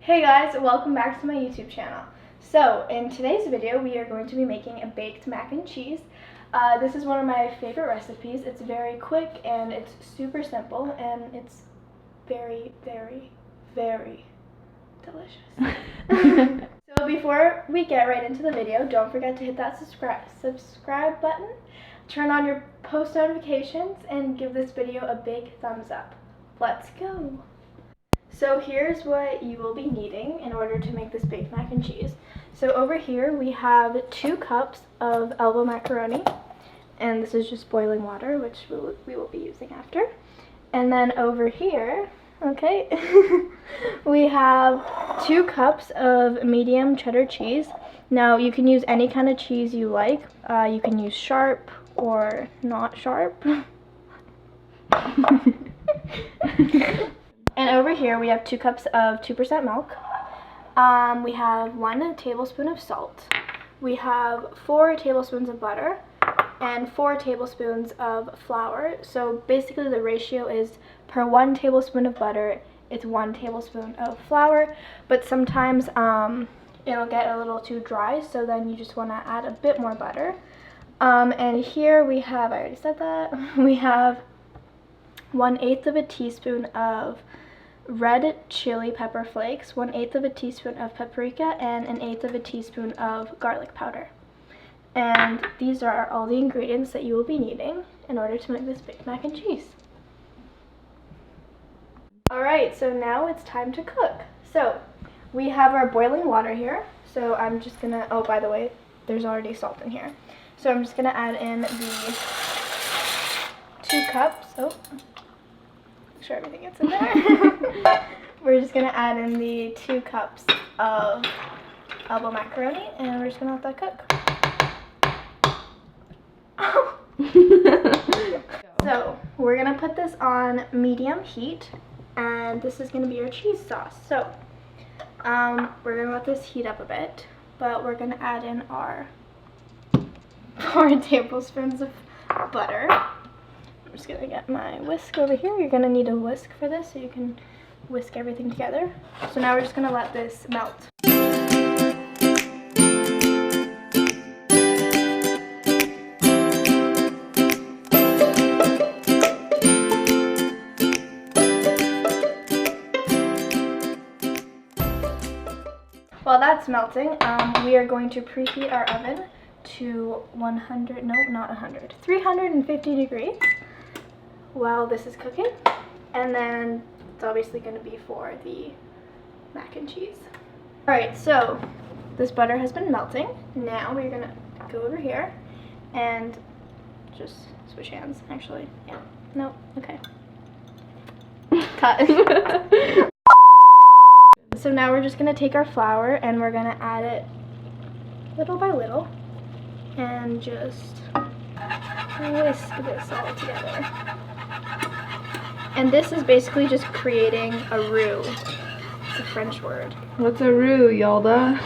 Hey guys, welcome back to my YouTube channel. So, in today's video, we are going to be making a baked mac and cheese. This is one of my favorite recipes. It's very quick and it's super simple and it's very, very, very delicious. So before we get right into the video, don't forget to hit that subscribe button, turn on your post notifications, and give this video a big thumbs up. Let's go! So here's what you will be needing in order to make this baked mac and cheese. So over here we have 2 cups of elbow macaroni, and this is just boiling water, which we will be using after. And then over here, okay, we have 2 cups of medium cheddar cheese. Now you can use any kind of cheese you like. You can use sharp or not sharp. And over here we have 2 cups of 2% milk. We have 1 tablespoon of salt. We have 4 tablespoons of butter and 4 tablespoons of flour. So basically the ratio is per 1 tablespoon of butter, it's 1 tablespoon of flour. But sometimes it'll get a little too dry, so then you just want to add a bit more butter. And here we have, I already said that, we have 1/8 of a teaspoon of red chili pepper flakes, 1/8 of a teaspoon of paprika, and 1/8 of a teaspoon of garlic powder. And these are all the ingredients that you will be needing in order to make this baked mac and cheese. Alright, so now it's time to cook. So we have our boiling water here. So I'm just gonna, oh by the way, there's already salt in here. So I'm just gonna add in the 2 cups, oh, make sure everything gets in there. We're just gonna add in the 2 cups of elbow macaroni, and we're just gonna let that cook. So we're gonna put this on medium heat, and this is gonna be our cheese sauce. So we're gonna let this heat up a bit, but we're gonna add in our 4 tablespoons of butter. I'm just gonna get my whisk over here. You're gonna need a whisk for this so you can whisk everything together. So now we're just gonna let this melt. While that's melting, we are going to preheat our oven to 350 degrees while this is cooking, and then it's obviously going to be for the mac and cheese. Alright, so this butter has been melting. Now we're going to go over here and just switch hands, actually. Yeah, no, okay. Cut. So now we're just going to take our flour and we're going to add it little by little and just whisk this all together. And this is basically just creating a roux. It's a French word. What's a roux, Yalda?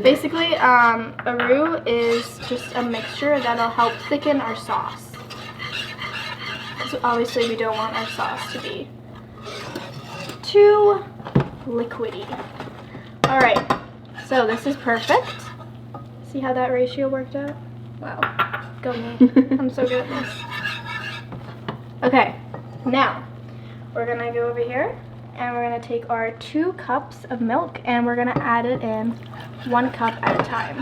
Basically, a roux is just a mixture that'll help thicken our sauce. Because obviously we don't want our sauce to be too liquidy. Alright, so this is perfect. See how that ratio worked out? Wow, go me. I'm so good at this. Okay, now we're gonna go over here and we're gonna take our 2 cups of milk and we're gonna add it in 1 cup at a time.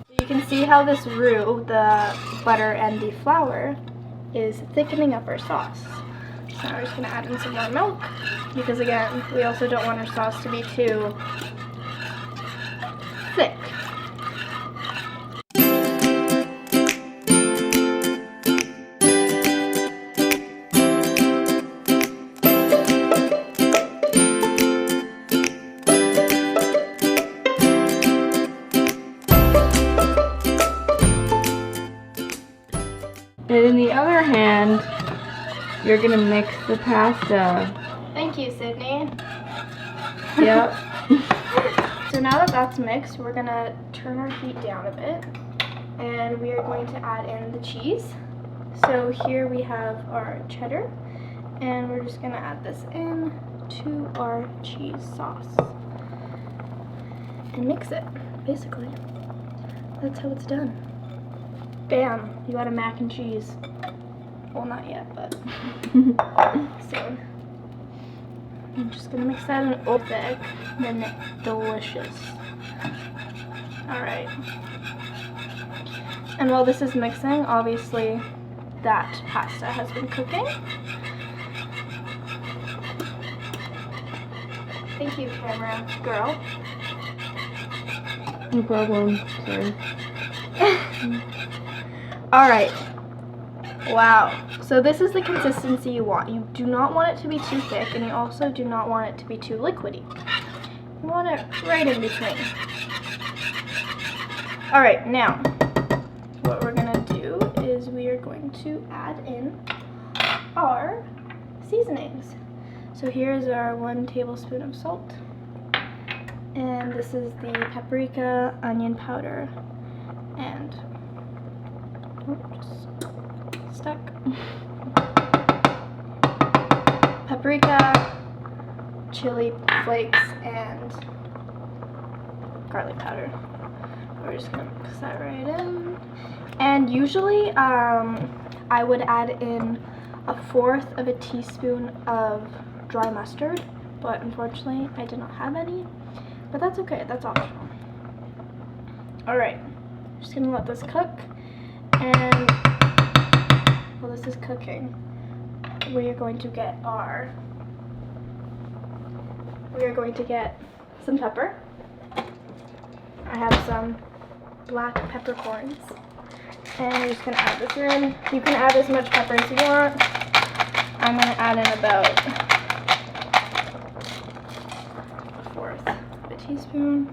You can see how this roux, the butter and the flour, is thickening up our sauce. So now we're just gonna add in some more milk because again, we also don't want our sauce to be too thick. And in the other hand, you're gonna mix the pasta. Thank you, Sydney. Yep. So now that that's mixed, we're gonna turn our heat down a bit, and we are going to add in the cheese. So here we have our cheddar, and we're just gonna add this in to our cheese sauce and mix it, basically. That's how it's done. Bam, you got a mac and cheese. Well, not yet, but soon. I'm just gonna mix that in old bag, then it's delicious. Alright. And while this is mixing, obviously that pasta has been cooking. Thank you, camera girl. No problem. Sorry. Alright. Wow. So this is the consistency you want. You do not want it to be too thick, and you also do not want it to be too liquidy. You want it right in between. Alright, now, what we're going to do is we are going to add in our seasonings. So here's our 1 tablespoon of salt. And this is the paprika, onion powder, and just stuck. Paprika, chili flakes, and garlic powder. We're just gonna mix that right in. And usually, I would add in 1/4 of a teaspoon of dry mustard, but unfortunately, I did not have any. But that's okay, that's optional. Alright, just gonna let this cook, and while this is cooking, we are going to get some pepper. I have some black peppercorns, and we're just gonna add this in. You can add as much pepper as you want. I'm gonna add in about 1/4 of a teaspoon,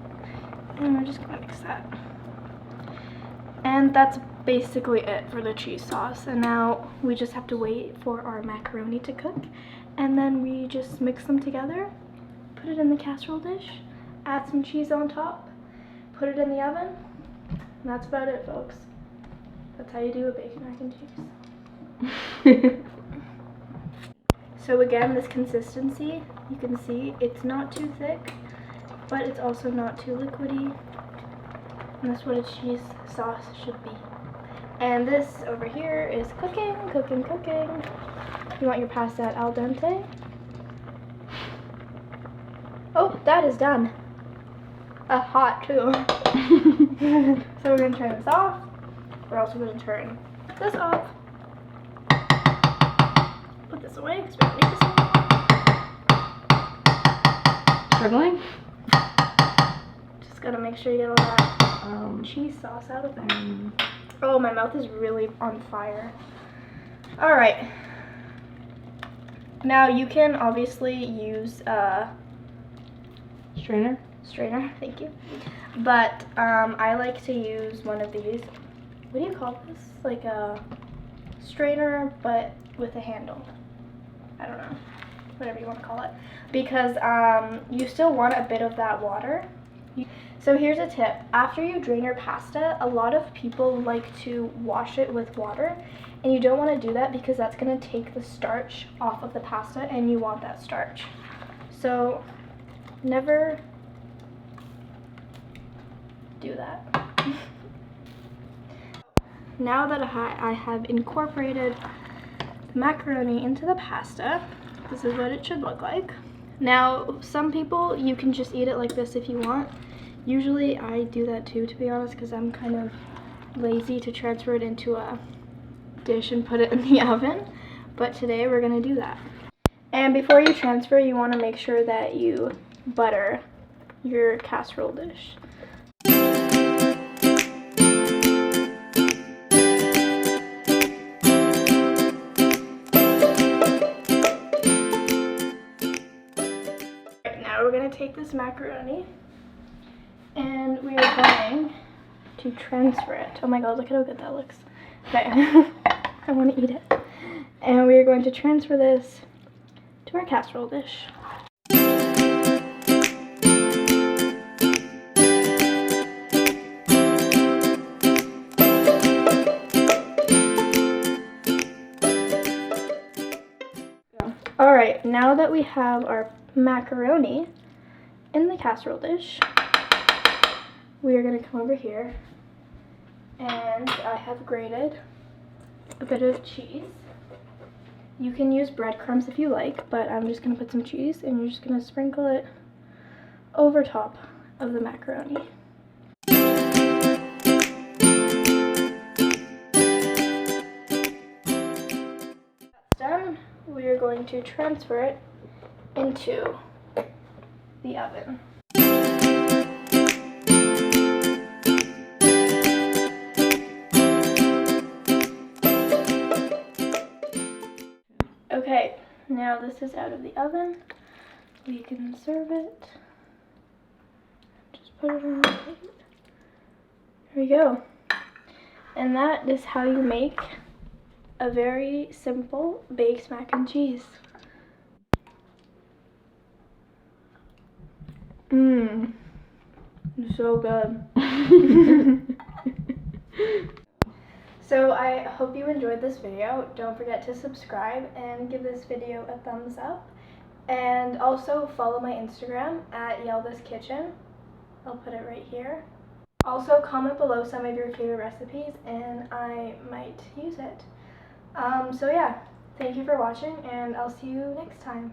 and we're just gonna mix that. And that's basically it for the cheese sauce. And now we just have to wait for our macaroni to cook, and then we just mix them together, put it in the casserole dish, add some cheese on top, put it in the oven, and that's about it, folks. That's how you do a bacon mac and cheese. So again, this consistency, you can see it's not too thick, but it's also not too liquidy. And that's what a cheese sauce should be. And this over here is cooking, cooking, cooking. You want your pasta at al dente. Oh, that is done. Hot too. So we're gonna turn this off. We're also gonna turn this off. Put this away because we don't need this anymore. Struggling? Just gotta make sure you get all that cheese sauce out of there. Oh, my mouth is really on fire. Alright. Now you can obviously use Strainer? strainer, thank you. But I like to use one of these. What do you call this? Like a strainer, but with a handle. I don't know. Whatever you want to call it. Because you still want a bit of that water. So here's a tip. After you drain your pasta, a lot of people like to wash it with water. And you don't want to do that because that's going to take the starch off of the pasta, and you want that starch. So never do that. Now that I have incorporated the macaroni into the pasta, this is what it should look like. Now, some people, you can just eat it like this if you want. Usually I do that too, to be honest, because I'm kind of lazy to transfer it into a dish and put it in the oven. But today we're going to do that. And before you transfer, you want to make sure that you butter your casserole dish. Now we're going to take this macaroni and we are going to transfer it. Oh my god, look at how good that looks. Okay, I want to eat it. And we are going to transfer this to our casserole dish. Alright, now that we have our macaroni in the casserole dish, we are going to come over here, and I have grated a bit of cheese. You can use breadcrumbs if you like, but I'm just going to put some cheese, and you're just going to sprinkle it over top of the macaroni. That's done. We are going to transfer it into the oven. Okay, now this is out of the oven. We can serve it. Just put it on the plate. There we go. And that is how you make a very simple baked mac and cheese. Mmm. So good. So I hope you enjoyed this video. Don't forget to subscribe and give this video a thumbs up. And also follow my Instagram at Yalda'S Kitchen. I'll put it right here. Also comment below some of your favorite recipes and I might use it. So yeah, thank you for watching and I'll see you next time.